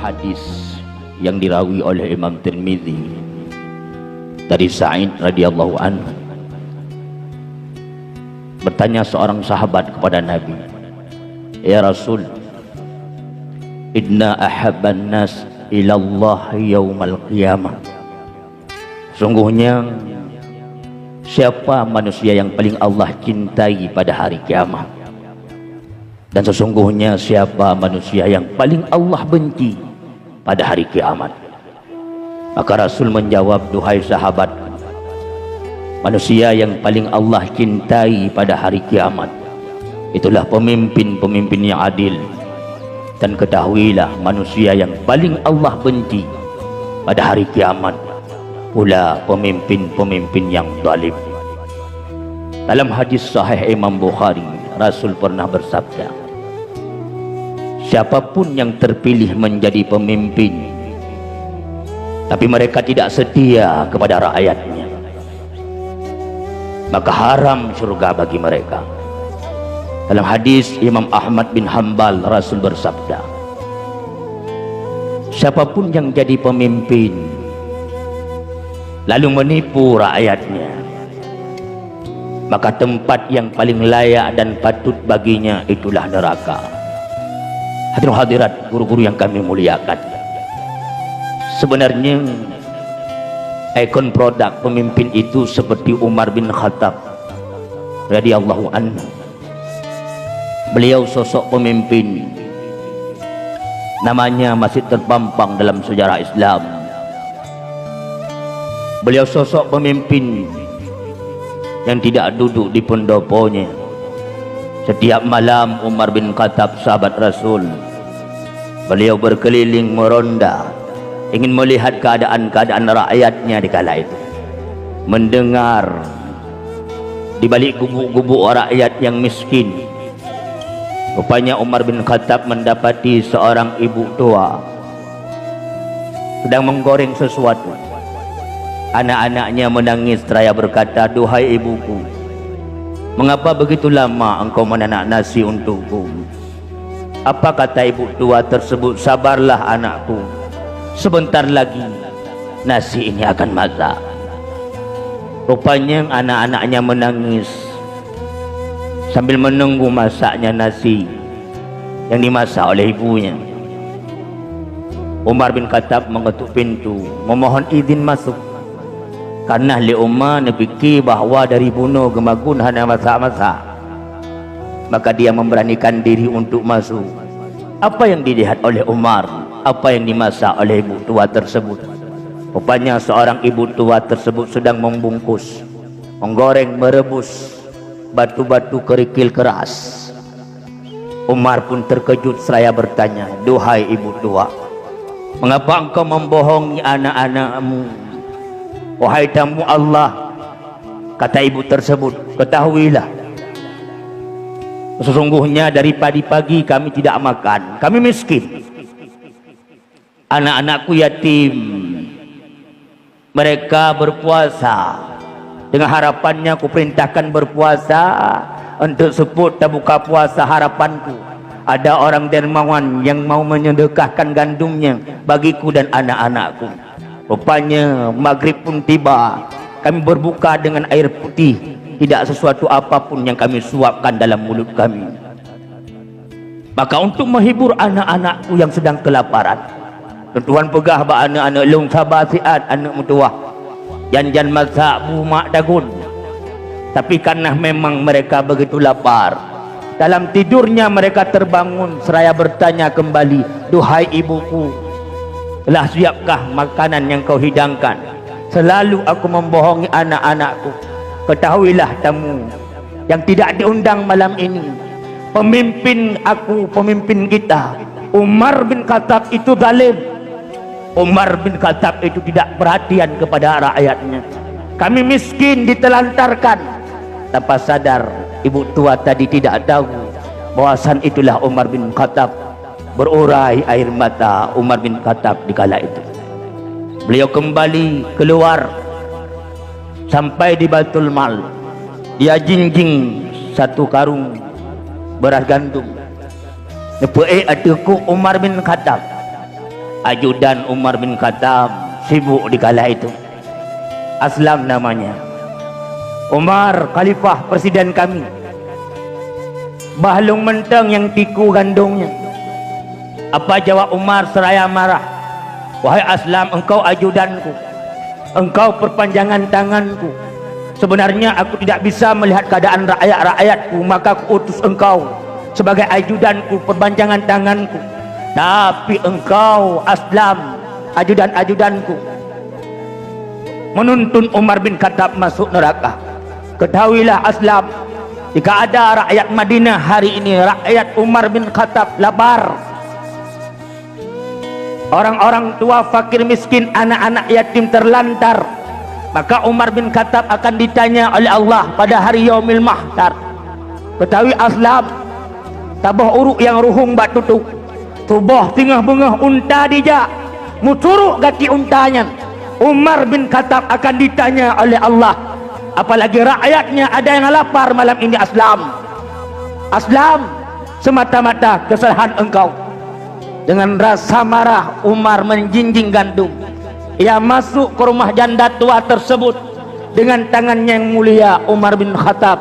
hadis yang dirawi oleh Imam Tirmidzi dari Sa'id radhiyallahu anhu. Bertanya seorang sahabat kepada Nabi, "Ya Rasul, inna ahabban nas ilallah yaumal qiyamah." Sungguhnya siapa manusia yang paling Allah cintai pada hari kiamat? Dan sesungguhnya siapa manusia yang paling Allah benci pada hari kiamat? Maka Rasul menjawab, "Duhai sahabat, manusia yang paling Allah cintai pada hari kiamat itulah pemimpin-pemimpin yang adil. Dan ketahuilah, manusia yang paling Allah benci pada hari kiamat pula pemimpin-pemimpin yang zalim." Dalam hadis sahih Imam Bukhari, Rasul pernah bersabda, siapapun yang terpilih menjadi pemimpin tapi mereka tidak setia kepada rakyatnya, maka haram surga bagi mereka. Dalam hadis Imam Ahmad bin Hanbal, Rasul bersabda, siapapun yang jadi pemimpin lalu menipu rakyatnya, maka tempat yang paling layak dan patut baginya itulah neraka. Hadirin hadirat, guru-guru yang kami muliakan, sebenarnya ikon produk pemimpin itu seperti Umar bin Khattab radhiyallahu anhu. Beliau sosok pemimpin, namanya masih terpampang dalam sejarah Islam. Beliau sosok pemimpin yang tidak duduk di pendoponya. Setiap malam Umar bin Khattab, sahabat Rasul, beliau berkeliling meronda, ingin melihat keadaan-keadaan rakyatnya di kala itu, mendengar di balik gubuk-gubuk rakyat yang miskin. Rupanya Umar bin Khattab mendapati seorang ibu tua sedang menggoreng sesuatu. Anak-anaknya menangis seraya berkata, "Duhai ibuku, mengapa begitu lama engkau menanak nasi untukku?" Apa kata ibu tua tersebut? "Sabarlah anakku, sebentar lagi nasi ini akan masak." Rupanya anak-anaknya menangis sambil menunggu masaknya nasi yang dimasak oleh ibunya. Umar bin Khattab mengetuk pintu, memohon izin masuk. Karena li Umar fikir bahawa dari bunuh gemagun hana masak-masak, maka dia memberanikan diri untuk masuk. Apa yang dilihat oleh Umar? Apa yang dimasak oleh ibu tua tersebut? Rupanya seorang ibu tua tersebut sedang membungkus, menggoreng, merebus batu-batu kerikil keras. Umar pun terkejut seraya bertanya, "Duhai ibu tua, mengapa engkau membohongi anak-anakmu?" "Wahai tamu Allah," kata ibu tersebut, "ketahuilah, sesungguhnya dari pagi-pagi kami tidak makan, kami miskin. Anak-anakku yatim, mereka berpuasa. Dengan harapannya ku perintahkan berpuasa untuk sebut dan buka puasa harapanku. Ada orang dermawan yang mau menyedekahkan gandumnya bagiku dan anak-anakku." Rupanya maghrib pun tiba, kami berbuka dengan air putih, tidak sesuatu apapun yang kami suapkan dalam mulut kami. Maka untuk menghibur anak-anakku yang sedang kelaparan, Tuan pegah ba anak-anak long sabar siat anak mutuah janjan masak bumak dagun. Tapi karena memang mereka begitu lapar, dalam tidurnya mereka terbangun seraya bertanya kembali, "Duhai ibuku, telah siapkah makanan yang kau hidangkan? Selalu aku membohongi anak-anakku. Ketahuilah tamu yang tidak diundang malam ini, pemimpin aku, pemimpin kita, Umar bin Khattab itu zalim. Umar bin Khattab itu tidak perhatian kepada rakyatnya. Kami miskin ditelantarkan." Tanpa sadar ibu tua tadi tidak tahu bahasan itulah Umar bin Khattab. Berurai air mata Umar bin Khattab di kala itu. Beliau kembali keluar sampai di Baitul Mal. Dia jinjing satu karung beras gandum. Nepuk atuku Umar bin Khattab. ajudan Umar bin Khattab sibuk di kala itu. Aslam namanya. Umar khalifah presiden kami. Bahlung menteng yang tiku gandungnya. Apa jawab Umar seraya marah? Wahai Aslam, engkau ajudanku, engkau perpanjangan tanganku. Sebenarnya aku tidak bisa melihat keadaan rakyat-rakyatku, maka aku utus engkau sebagai ajudanku, perpanjangan tanganku. Tapi engkau Aslam, ajudan-ajudanku, menuntun Umar bin Khattab masuk neraka. Ketahuilah Aslam, jika ada rakyat Madinah hari ini, rakyat Umar bin Khattab lapar, orang-orang tua fakir miskin, anak-anak yatim terlantar, maka Umar bin Khattab akan ditanya oleh Allah pada hari yaumil mahsyar. Ketahui Aslam, tabah uruk yang ruhung batu tu, tubuh tengah-bengah unta dijak, muturuk gaki untanya. Umar bin Khattab akan ditanya oleh Allah, apalagi rakyatnya ada yang lapar malam ini. Aslam, Aslam, semata-mata kesalahan engkau. Dengan rasa marah Umar menjinjing gandum. Ia masuk ke rumah janda tua tersebut. Dengan tangannya yang mulia Umar bin Khattab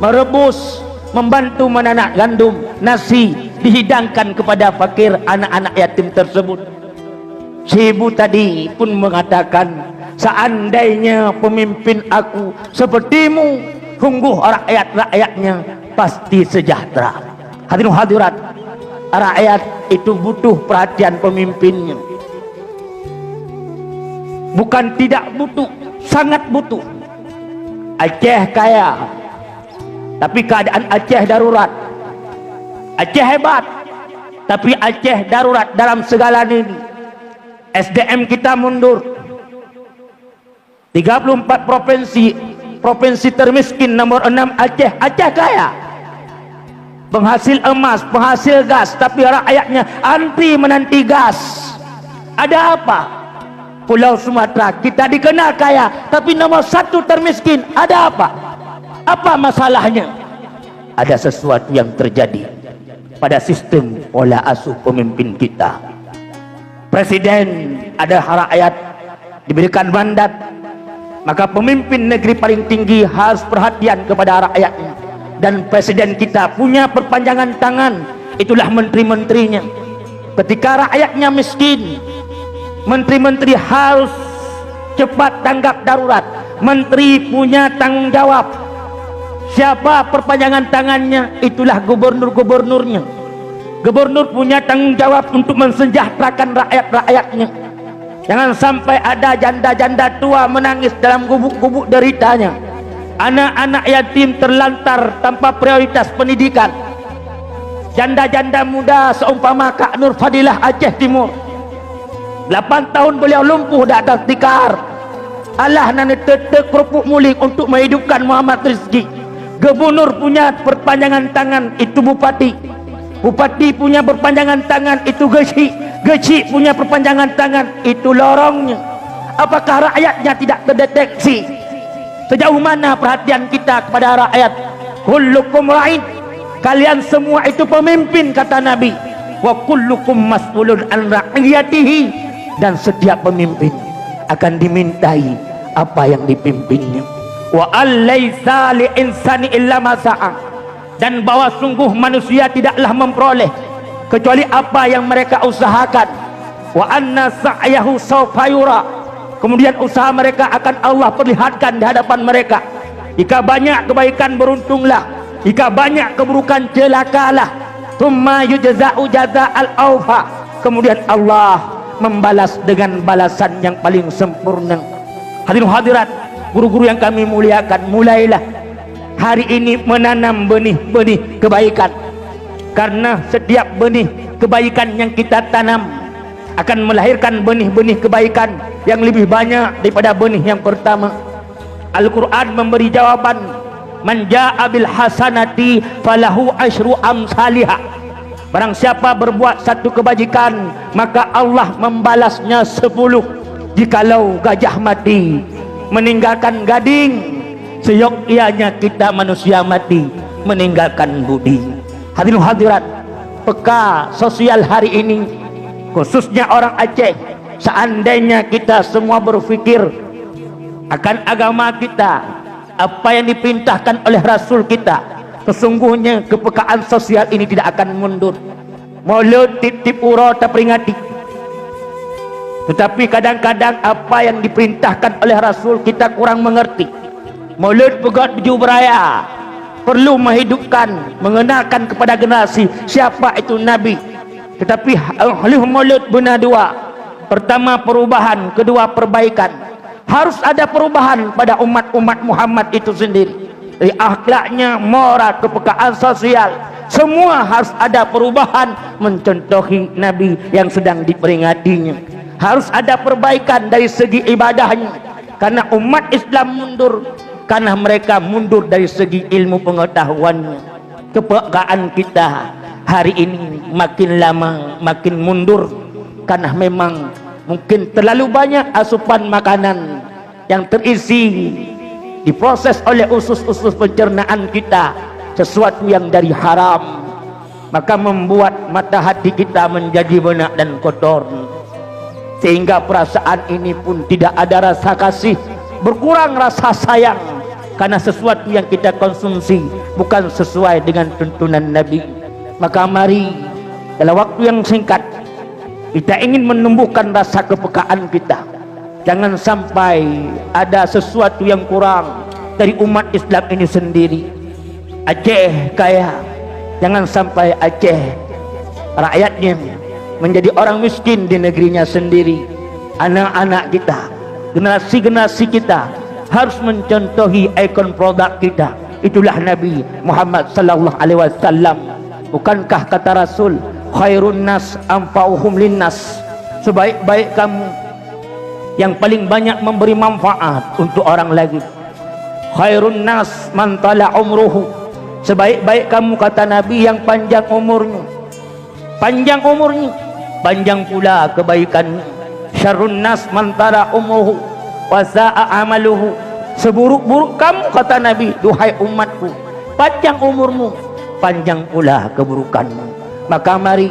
merebus, membantu menanak gandum, nasi dihidangkan kepada fakir anak-anak yatim tersebut. Si ibu tadi pun mengatakan, seandainya pemimpin aku sepertimu, sungguh rakyat-rakyatnya pasti sejahtera. Hadirin hadirat, rakyat itu butuh perhatian pemimpinnya. Bukan tidak butuh, sangat butuh. Aceh kaya, tapi keadaan Aceh darurat. Aceh hebat, tapi Aceh darurat dalam segala ini. SDM kita mundur. 34 provinsi, provinsi termiskin nomor 6 Aceh. Aceh kaya, penghasil emas, penghasil gas, tapi rakyatnya anti menanti gas. Ada apa? Pulau Sumatera kita dikenal kaya, tapi nomor 1 termiskin. Ada apa? Apa masalahnya? Ada sesuatu yang terjadi pada sistem pola asuh pemimpin kita. Presiden adalah rakyat, diberikan mandat, maka pemimpin negeri paling tinggi harus perhatian kepada rakyatnya. Dan presiden kita punya perpanjangan tangan, itulah menteri-menterinya. Ketika rakyatnya miskin, menteri-menteri harus cepat tanggap darurat. Menteri punya tanggung jawab. Siapa perpanjangan tangannya? Itulah gubernur-gubernurnya. Gubernur punya tanggung jawab untuk mensejahterakan rakyat-rakyatnya. Jangan sampai ada janda-janda tua menangis dalam gubuk-gubuk deritanya. Anak-anak yatim terlantar tanpa prioritas pendidikan. Janda-janda muda seumpama Kak Nur Fadilah Aceh Timur, 8 tahun beliau lumpuh di atas tikar. Allah nani tetek kerupuk muling untuk menghidupkan Muhammad Rizki. Gubernur punya perpanjangan tangan, itu bupati. Bupati punya perpanjangan tangan, itu geci. Geci punya perpanjangan tangan, itu lorongnya. Apakah rakyatnya tidak terdeteksi? Sejauh mana perhatian kita kepada rakyat? Kullukum ra'in, kalian semua itu pemimpin, kata Nabi. Wa kullukum mas'ulun an ra'iyatihi, dan setiap pemimpin akan dimintai apa yang dipimpinnya. Wa allaisa li insani illa ma sa'a, dan bahwa sungguh manusia tidaklah memperoleh kecuali apa yang mereka usahakan. Wa anna sa'yahu sawfa yura, kemudian usaha mereka akan Allah perlihatkan di hadapan mereka. Jika banyak kebaikan beruntunglah, jika banyak keburukan celakalah. Tsumma yujza'u jaza'al awfa, kemudian Allah membalas dengan balasan yang paling sempurna. Hadirin hadirat, guru-guru yang kami muliakan, mulailah hari ini menanam benih-benih kebaikan. Karena setiap benih kebaikan yang kita tanam akan melahirkan benih-benih kebaikan yang lebih banyak daripada benih yang pertama. Al-Quran memberi jawaban, man ja'a bil hasanati falahu asyru amsalihah. Barang siapa berbuat satu kebajikan, maka Allah membalasnya 10. Jikalau gajah mati meninggalkan gading, seyogyanya kita manusia mati meninggalkan budi. Hadirin hadirat, peka sosial hari ini khususnya orang Aceh. Seandainya kita semua berfikir akan agama kita, apa yang diperintahkan oleh Rasul kita, sesungguhnya kepekaan sosial ini tidak akan mundur. Maulud titip uro tak peringati, tetapi kadang-kadang apa yang diperintahkan oleh Rasul kita kurang mengerti. Maulud pegat baju beraya perlu menghidupkan, mengenalkan kepada generasi siapa itu Nabi. Tetapi oleh Maulud benar dua. Pertama perubahan, kedua perbaikan. Harus ada perubahan pada umat-umat Muhammad itu sendiri. Dari akhlaknya, moral, kepekaan sosial, semua harus ada perubahan mencontohi Nabi yang sedang diperingatinya. Harus ada perbaikan dari segi ibadahnya, karena umat Islam mundur karena mereka mundur dari segi ilmu pengetahuannya. Kepekaan kita hari ini makin lama makin mundur karena memang mungkin terlalu banyak asupan makanan yang terisi diproses oleh usus-usus pencernaan kita, sesuatu yang dari haram, maka membuat mata hati kita menjadi benak dan kotor, sehingga perasaan ini pun tidak ada rasa kasih, berkurang rasa sayang, karena sesuatu yang kita konsumsi bukan sesuai dengan tuntunan Nabi. Maka mari dalam waktu yang singkat kita ingin menumbuhkan rasa kepekaan kita. Jangan sampai ada sesuatu yang kurang dari umat Islam ini sendiri. Aceh kaya, jangan sampai Aceh rakyatnya menjadi orang miskin di negerinya sendiri. Anak-anak kita, generasi-generasi kita harus mencontohi ikon produk kita. Itulah Nabi Muhammad sallallahu alaihi wasallam. Bukankah kata Rasul, khairun nas anfa'uhum linnas, sebaik-baik kamu yang paling banyak memberi manfaat untuk orang lain. Khairun nas man tala umruhu, sebaik-baik kamu kata Nabi yang panjang umurnya. Panjang umurnya, panjang pula kebaikannya. Syarrun nas man tala umruhu wa sa'a amaluhu, seburuk-buruk kamu kata Nabi, duhai umatku, panjang umurmu, panjang pula keburukanmu. Maka mari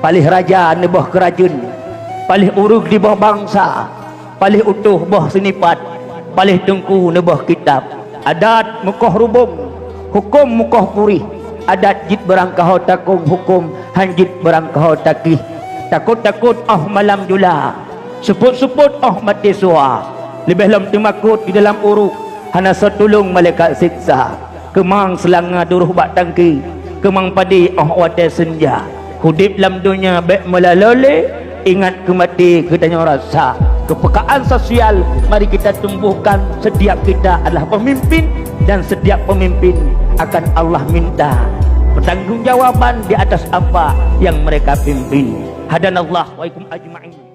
palih raja di bawah kerajaan, palih urug di bawah bangsa, palih utuh bawah senipat, palih tengku di bawah kitab. Adat mukoh rubung, hukum mukoh purih. Adat jit berangkau takung, hukum hanjit berangkau takih. Takut-takut malam jula, seput-seput mati suah. Lebih lam timakut di dalam uruk, hana setulung malaikat siksa. Kemang selanga duruh bak tangki, kemang padi watai senja. Hudip lam dunia baik melalole, ingat kemati ketanya rasa. Kepekaan sosial mari kita tumbuhkan. Setiap kita adalah pemimpin, dan setiap pemimpin akan Allah minta pertanggungjawaban di atas apa yang mereka pimpin. Hadanallah wa ikum ajma'in.